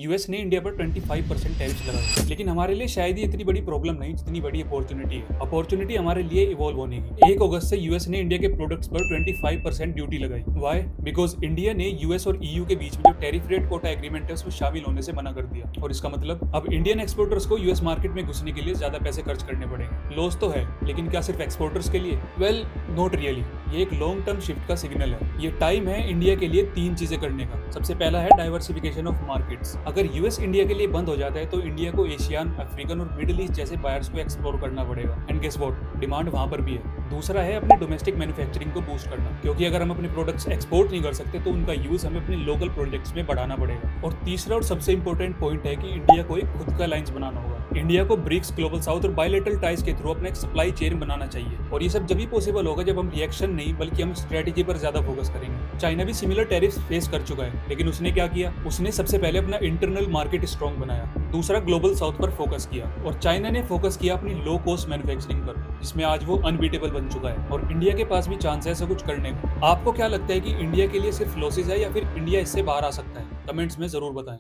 US ने India पर 25% tariff लगाए, लेकिन हमारे लिए शायद ये इतनी बड़ी प्रॉब्लम नहीं जितनी बड़ी अपॉर्चुनिटी है। अपॉर्चुनिटी हमारे लिए इवॉल्व होने की। 1 अगस्त से यूएस ने इंडिया के प्रोडक्ट्स पर 25% ड्यूटी लगाई। व्हाई? बिकॉज इंडिया ने यूएस और ईयू के बीच में जो टैरिफ रेट कोटा एग्रीमेंट है उसमें शामिल होने से मना कर दिया। और इसका मतलब अब इंडियन एक्सपोर्टर्स को यूएस मार्केट में घुसने के लिए ज्यादा पैसे खर्च करने पड़ेंगे। लॉस तो है, लेकिन क्या सिर्फ एक्सपोर्टर्स के लिए? Well, not really. ये एक लॉन्ग टर्म शिफ्ट का सिग्नल है। ये टाइम है इंडिया के लिए 3 चीजें करने का। सबसे पहला है डाइवर्सिफिकेशन ऑफ मार्केट्स। अगर यूएस इंडिया के लिए बंद हो जाता है तो इंडिया को एशियन, अफ्रीकन और मिडिल ईस्ट जैसे बायर्स को एक्सप्लोर करना पड़ेगा। एंड गेस व्हाट, डिमांड वहां पर भी है। दूसरा है अपने डोमेस्टिक मैन्युफैक्चरिंग को बूस्ट करना, क्योंकि अगर हम अपने प्रोडक्ट्स एक्सपोर्ट नहीं कर सकते तो उनका यूज हमें अपने लोकल प्रोजेक्ट्स में बढ़ाना पड़ेगा। और तीसरा और सबसे इंपॉर्टेंट पॉइंट है कि इंडिया को एक खुद का अलायंस बनाना होगा। इंडिया को ब्रिक्स, ग्लोबल साउथ और बायलैटरल टाइज के थ्रू अपना एक सप्लाई चेन बनाना चाहिए। और ये सब जब भी पॉसिबल होगा जब हम रिएक्शन नहीं बल्कि हम स्ट्रेटेजी पर ज्यादा फोकस करेंगे। चाइना भी सिमिलर टैरिफ्स फेस कर चुका है, लेकिन उसने क्या किया? उसने सबसे पहले अपना इंटरनल मार्केट स्ट्रॉन्ग बनाया, दूसरा ग्लोबल साउथ पर फोकस किया, और चाइना ने फोकस किया अपनी लो कॉस्ट मैन्युफैक्चरिंग पर, जिसमें आज वो अनबीटेबल बन चुका है। और इंडिया के पास भी चांस है ऐसा कुछ करने का। आपको क्या लगता है कि इंडिया के लिए सिर्फ लॉसेज है या फिर इंडिया इससे बाहर आ सकता है? कमेंट्स में जरूर बताएं।